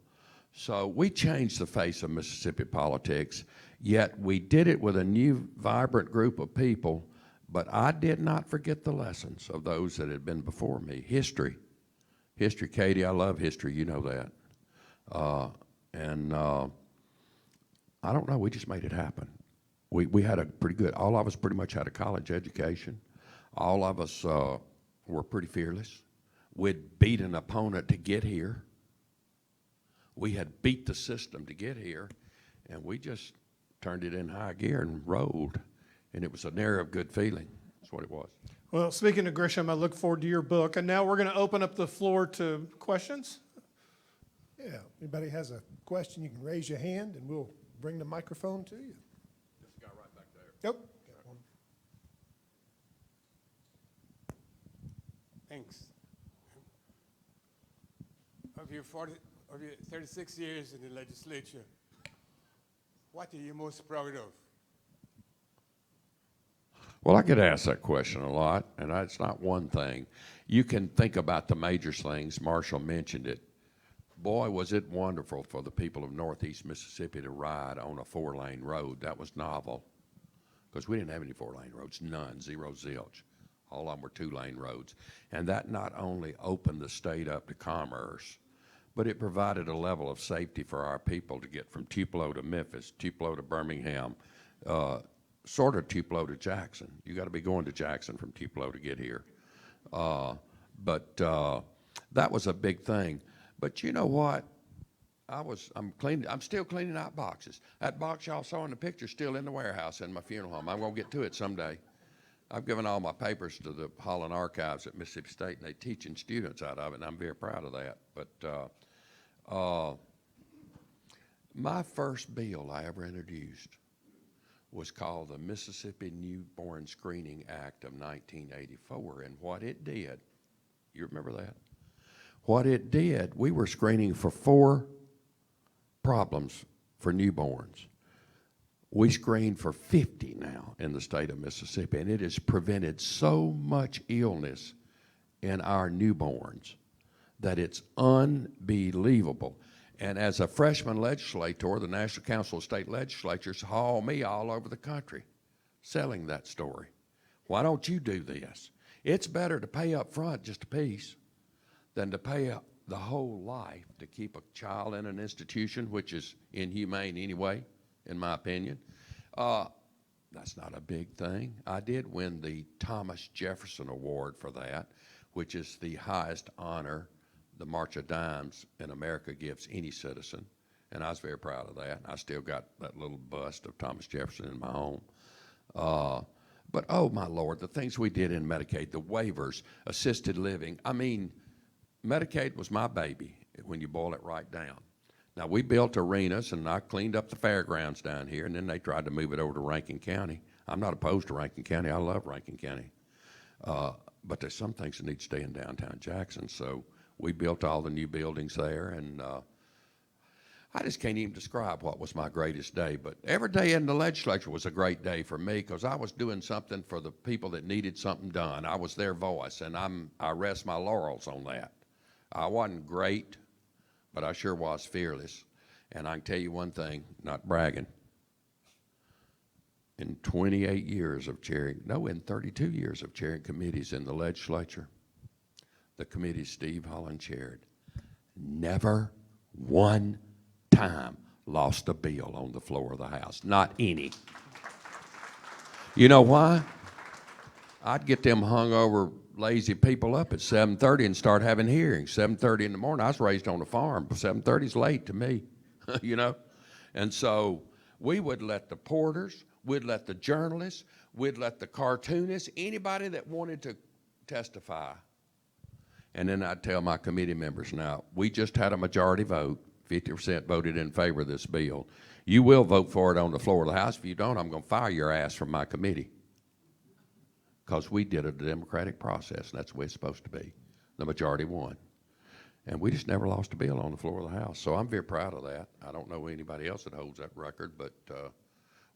S9: So we changed the face of Mississippi politics, yet we did it with a new, vibrant group of people, but I did not forget the lessons of those that had been before me. History, Katie, I love history, you know that. I don't know, we just made it happen. We had a pretty good, all of us pretty much had a college education. All of us were pretty fearless. We'd beat an opponent to get here. We had beat the system to get here, and we just turned it in high gear and rolled. And it was an era of good feeling. That's what it was.
S10: Well, speaking of Grisham, I look forward to your book. And now we're going to open up the floor to questions.
S1: Yeah, anybody has a question, you can raise your hand and we'll bring the microphone to you.
S9: This guy right back there.
S1: Yep. Got one.
S11: Thanks. Of your 36 years in the legislature, what are you most proud of?
S9: Well, I get asked that question a lot, and it's not one thing. You can think about the major things. Marshall mentioned it. Boy, was it wonderful for the people of Northeast Mississippi to ride on a 4-lane road. That was novel, because we didn't have any 4-lane roads, none, zero, zilch. All of them were 2-lane roads. And that not only opened the state up to commerce, but it provided a level of safety for our people to get from Tupelo to Memphis, Tupelo to Birmingham, sort of Tupelo to Jackson. You got to be going to Jackson from Tupelo to get here. But that was a big thing. But you know what? I'm still cleaning out boxes. That box y'all saw in the picture still in the warehouse in my funeral home. I'm going to get to it someday. I've given all my papers to the Holland Archives at Mississippi State, and they're teaching students out of it, and I'm very proud of that. But my first bill I ever introduced was called the Mississippi Newborn Screening Act of 1984. And what it did, you remember that? What it did, we were screening for 4 problems for newborns. We screen for 50 now in the state of Mississippi, and it has prevented so much illness in our newborns that it's unbelievable. And as a freshman legislator, the National Council of State Legislatures haul me all over the country selling that story. Why don't you do this? It's better to pay up front just a piece than to pay up the whole life to keep a child in an institution, which is inhumane anyway, in my opinion. That's not a big thing. I did win the Thomas Jefferson Award for that, which is the highest honor the March of Dimes in America gives any citizen. And I was very proud of that. I still got that little bust of Thomas Jefferson in my home. But oh my Lord, the things we did in Medicaid, the waivers, assisted living. I mean, Medicaid was my baby when you boil it right down. Now, we built arenas, and I cleaned up the fairgrounds down here, and then they tried to move it over to Rankin County. I'm not opposed to Rankin County. I love Rankin County. But there's some things that need to stay in downtown Jackson. So we built all the new buildings there, and I just can't even describe what was my greatest day. But every day in the legislature was a great day for me because I was doing something for the people that needed something done. I was their voice, and I rest my laurels on that. I wasn't great, but I sure was fearless. And I can tell you one thing, not bragging. In 28 years of chairing, no, in 32 years of chairing committees in the legislature, the committee Steve Holland chaired, never one time lost a bill on the floor of the House. Not any. You know why? I'd get them hungover, lazy people up at 7:30 and start having hearings. 7:30 in the morning. I was raised on a farm. 7:30 is late to me, you know? And so we would let the porters, we'd let the journalists, we'd let the cartoonists, anybody that wanted to testify. And then I'd tell my committee members, now, we just had a majority vote. 50% voted in favor of this bill. You will vote for it on the floor of the House. If you don't, I'm going to fire your ass from my committee. Because we did a democratic process, and that's the way it's supposed to be. The majority won. And we just never lost a bill on the floor of the House. So I'm very proud of that. I don't know anybody else that holds that record, but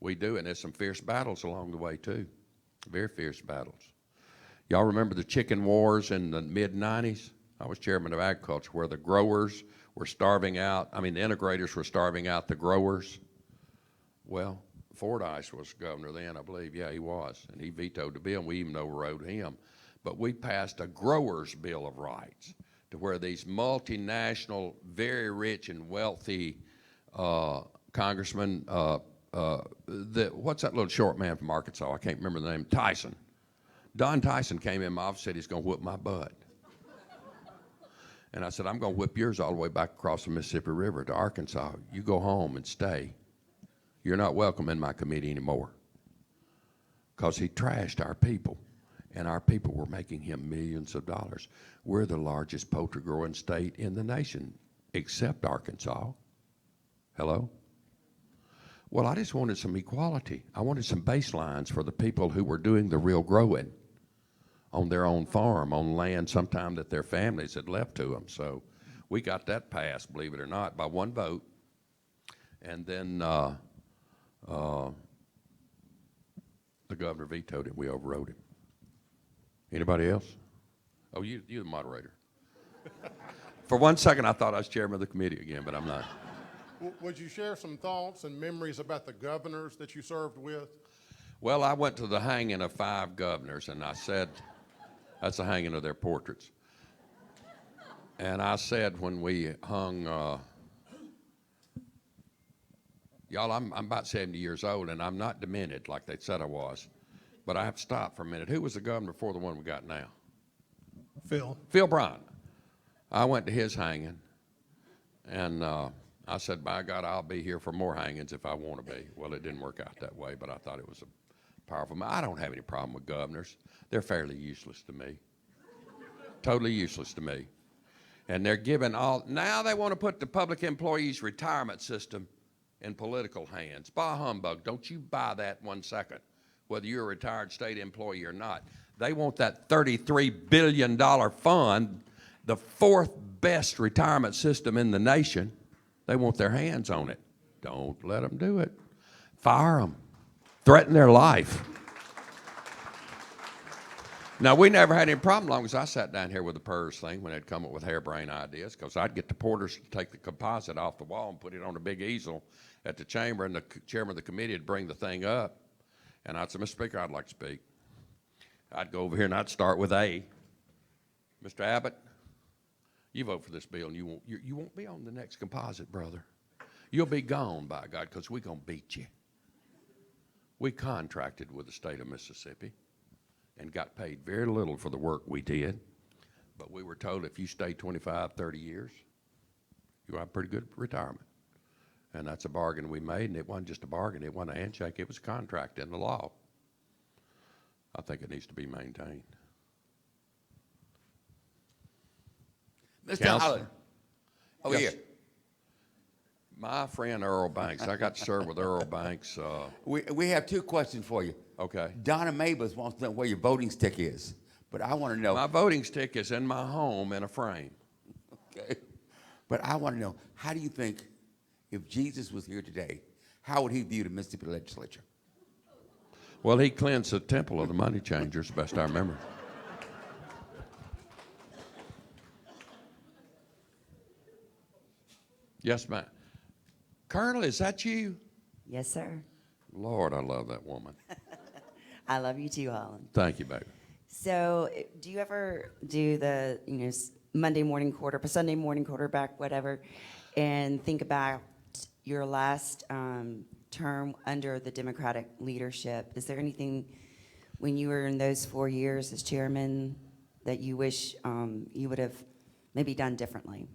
S9: we do. And there's some fierce battles along the way, too. Very fierce battles. Y'all remember the chicken wars in the mid-'90s? I was chairman of agriculture, where the growers were starving out. I mean, the integrators were starving out the growers. Well, Fordyce was governor then, I believe. Yeah, he was. And he vetoed the bill, and we even overrode him. But we passed a growers' bill of rights to where these multinational, very rich and wealthy congressmen, what's that little short man from Arkansas? I can't remember the name. Tyson. Don Tyson came in my office and said he's going to whip my butt. And I said, I'm going to whip yours all the way back across the Mississippi River to Arkansas. You go home and stay. You're not welcome in my committee anymore. Because he trashed our people, and our people were making him millions of dollars. We're the largest poultry growing state in the nation, except Arkansas. Hello? Well, I just wanted some equality. I wanted some baselines for the people who were doing the real growing on their own farm, on land sometime that their families had left to them. So we got that passed, believe it or not, by one vote. And then the governor vetoed it. We overrode him. Anybody else? Oh, you're the moderator. For one second, I thought I was chairman of the committee again, but I'm not.
S12: Would you share some thoughts and memories about the governors that you served with?
S9: Well, I went to the hanging of 5 governors, and I said, that's the hanging of their portraits. And I said when we hung, y'all, I'm about 70 years old, and I'm not demented like they said I was. But I have to stop for a minute. Who was the governor before the one we got now? Phil Bryant. I went to his hanging, and I said, by God, I'll be here for more hangings if I want to be. Well, it didn't work out that way, but I thought it was a powerful. I don't have any problem with governors. They're fairly useless to me. Totally useless to me. And they're giving all, now they want to put the public employees' retirement system in political hands. Bah humbug, don't you buy that 1 second, whether you're a retired state employee or not. They want that $33 billion fund, the 4th best retirement system in the nation. They want their hands on it. Don't let them do it. Fire them. Threaten their life. Now, we never had any problem as long as I sat down here with the PERS thing when they'd come up with harebrained ideas, because I'd get the porters to take the composite off the wall and put it on a big easel at the chamber, and the chairman of the committee would bring the thing up. And I'd say, Mr. Speaker, I'd like to speak. I'd go over here and I'd start with A. Mr. Abbott, you vote for this bill, and you won't be on the next composite, brother. You'll be gone, by God, because we're going to beat you. We contracted with the state of Mississippi and got paid very little for the work we did. But we were told if you stay 25, 30 years, you'll have pretty good retirement. And that's a bargain we made, and it wasn't just a bargain. It wasn't a handshake. It was a contract in the law. I think it needs to be maintained.
S13: Mr.
S9: Counselor?
S13: Holland. Oh,
S9: Yes.
S13: yeah.
S9: My friend Earl Banks. I got to serve with Earl Banks.
S13: We have two questions for you.
S9: Okay.
S13: Donna Mabus wants to know where your voting stick is, but I want to know.
S9: My voting stick is in my home in a frame.
S13: Okay. But I want to know, how do you think, if Jesus was here today, how would he view the Mississippi legislature?
S9: Well, he cleansed the temple of the money changers, best I remember. Yes, ma'am. Colonel, is that you?
S14: Yes, sir.
S9: Lord, I love that woman.
S14: I love you too, Holland.
S9: Thank you, baby.
S14: So, do you ever do the, Monday morning Sunday morning quarterback, whatever, and think about your last term under the Democratic leadership? Is there anything, when you were in those 4 years as chairman, that you wish you would have maybe done differently?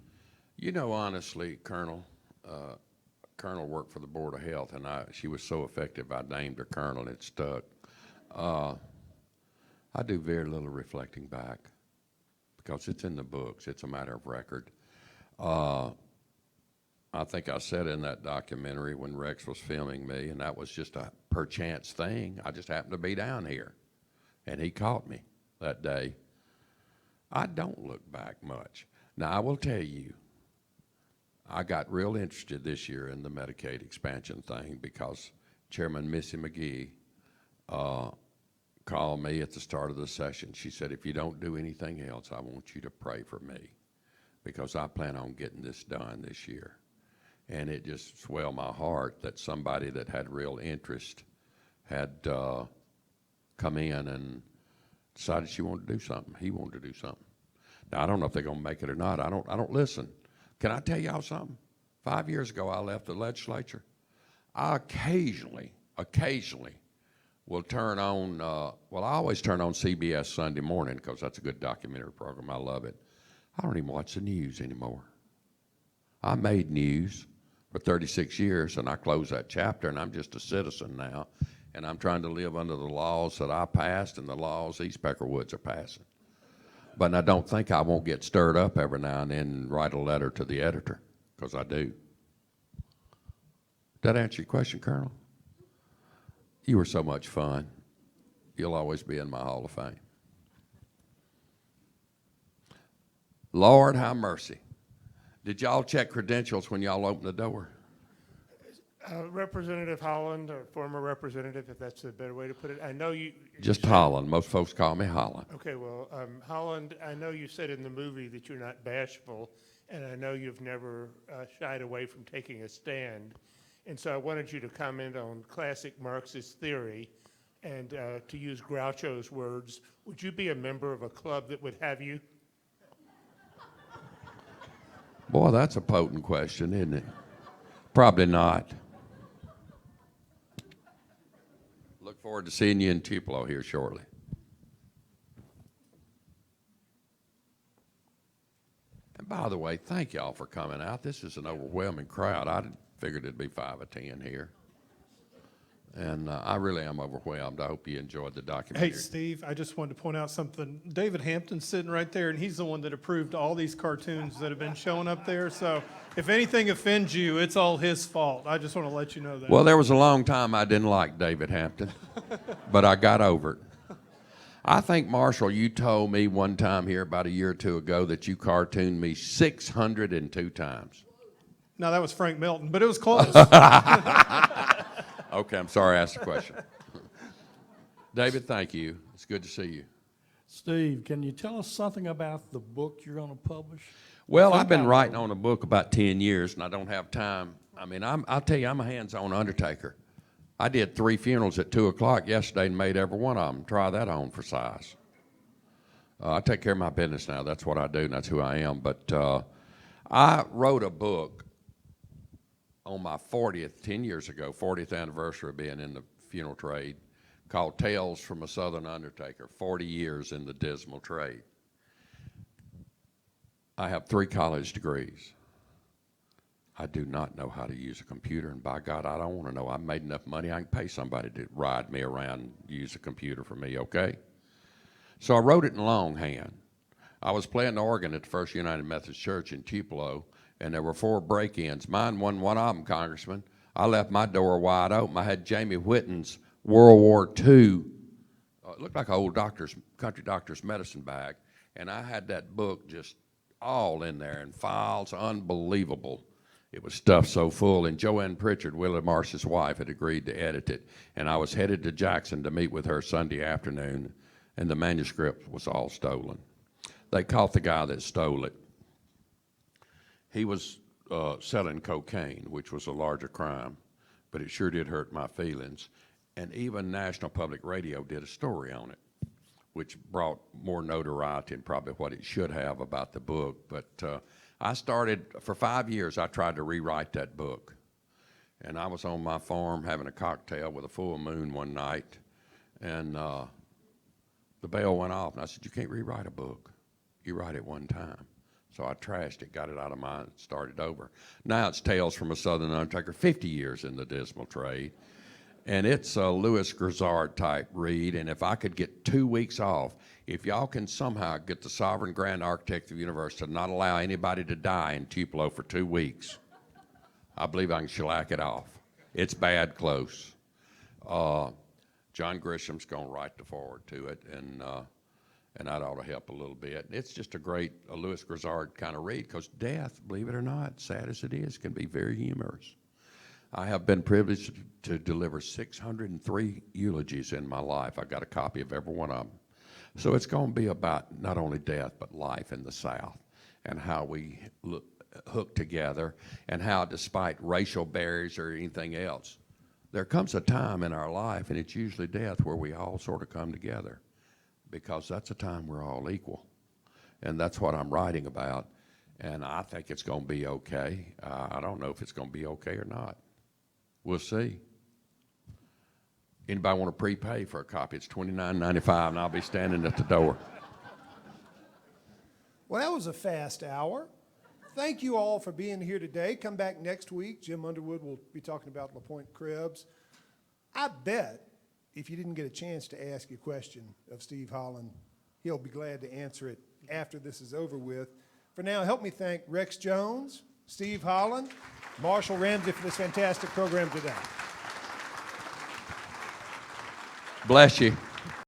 S9: Honestly, Colonel worked for the Board of Health, and she was so effective, I named her Colonel, and it stuck. I do very little reflecting back because it's in the books. It's a matter of record. I think I said in that documentary when Rex was filming me, and that was just a perchance thing. I just happened to be down here, and he caught me that day. I don't look back much. Now, I will tell you, I got real interested this year in the Medicaid expansion thing because Chairman Missy McGee called me at the start of the session. She said, if you don't do anything else, I want you to pray for me because I plan on getting this done this year. And it just swelled my heart that somebody that had real interest had come in and decided she wanted to do something. He wanted to do something. Now, I don't know if they're going to make it or not. I don't listen. Can I tell y'all something? 5 years ago, I left the legislature. I occasionally will turn on, I always turn on CBS Sunday morning because that's a good documentary program. I love it. I don't even watch the news anymore. I made news for 36 years, and I closed that chapter, and I'm just a citizen now, and I'm trying to live under the laws that I passed and the laws these Peckerwoods are passing. But I don't think I won't get stirred up every now and then and write a letter to the editor, because I do. Did that answer your question, Colonel? You were so much fun. You'll always be in my Hall of Fame. Lord, have mercy. Did y'all check credentials when y'all opened the door?
S15: Representative Holland, or former representative, if that's a better way to put it. I know you.
S9: Just Holland. Most folks call me Holland.
S15: Okay, well, Holland, I know you said in the movie that you're not bashful, and I know you've never shied away from taking a stand. And so I wanted you to comment on classic Marxist theory, and to use Groucho's words, would you be a member of a club that would have you?
S9: Boy, that's a potent question, isn't it? Probably not. Look forward to seeing you in Tupelo here shortly. And by the way, thank y'all for coming out. This is an overwhelming crowd. I figured it'd be 5 or 10 here. And I really am overwhelmed. I hope you enjoyed the documentary.
S10: Hey, Steve, I just wanted to point out something. David Hampton's sitting right there, and he's the one that approved all these cartoons that have been showing up there. So if anything offends you, it's all his fault. I just want to let you know that.
S9: Well, there was a long time I didn't like David Hampton, but I got over it. I think, Marshall, you told me one time here about a year or two ago that you cartooned me 602 times.
S10: No, that was Frank Milton, but it was close.
S9: Okay, I'm sorry I asked the question. David, thank you. It's good to see you.
S6: Steve, can you tell us something about the book you're going to publish?
S9: Well, I've been writing on a book about 10 years, and I don't have time. I mean, I'll tell you, I'm a hands-on undertaker. I did 3 funerals at 2 o'clock yesterday and made every one of them. Try that on for size. I take care of my business now. That's what I do, and that's who I am. But I wrote a book on my 40th, 10 years ago, 40th anniversary of being in the funeral trade, called Tales from a Southern Undertaker, 40 years in the dismal trade. I have 3 college degrees. I do not know how to use a computer, and by God, I don't want to know. I've made enough money, I can pay somebody to ride me around and use a computer for me, okay? So I wrote it in longhand. I was playing the organ at the First United Methodist Church in Tupelo, and there were 4 break-ins. Mine wasn't one of them, Congressman. I left my door wide open. I had Jamie Whitten's World War II, it looked like an old country doctor's medicine bag, and I had that book just all in there, and files, unbelievable. It was stuffed so full, and Joanne Pritchard, Willie Marsh's wife, had agreed to edit it, and I was headed to Jackson to meet with her Sunday afternoon, and the manuscript was all stolen. They caught the guy that stole it. He was selling cocaine, which was a larger crime, but it sure did hurt my feelings. And even National Public Radio did a story on it, which brought more notoriety than probably what it should have about the book. But I started, for 5 years, I tried to rewrite that book. And I was on my farm having a cocktail with a full moon one night, and the bell went off, and I said, you can't rewrite a book. You write it one time. So I trashed it, got it out of mine, started over. Now it's Tales from a Southern Undertaker, 50 years in the dismal trade. And it's a Louis Grizzard type read, and if I could get 2 weeks off, if y'all can somehow get the sovereign grand architect of the universe to not allow anybody to die in Tupelo for 2 weeks, I believe I can shellac it off. It's bad close. John Grisham's going to write the forward to it, and that ought to help a little bit. It's just a great Louis Grizzard kind of read, because death, believe it or not, sad as it is, can be very humorous. I have been privileged to deliver 603 eulogies in my life. I got a copy of every one of them. So it's going to be about not only death, but life in the South, and how we hook together, and how, despite racial barriers or anything else, there comes a time in our life, and it's usually death, where we all sort of come together, because that's a time we're all equal. And that's what I'm writing about, and I think it's going to be okay. I don't know if it's going to be okay or not. We'll see. Anybody want to prepay for a copy? It's $29.95, and I'll be standing at the door.
S1: Well, that was a fast hour. Thank you all for being here today. Come back next week. Jim Underwood will be talking about LaPointe Cribs. I bet if you didn't get a chance to ask a question of Steve Holland, he'll be glad to answer it after this is over with. For now, help me thank Rex Jones, Steve Holland, Marshall Ramsey for this fantastic program today.
S9: Bless you.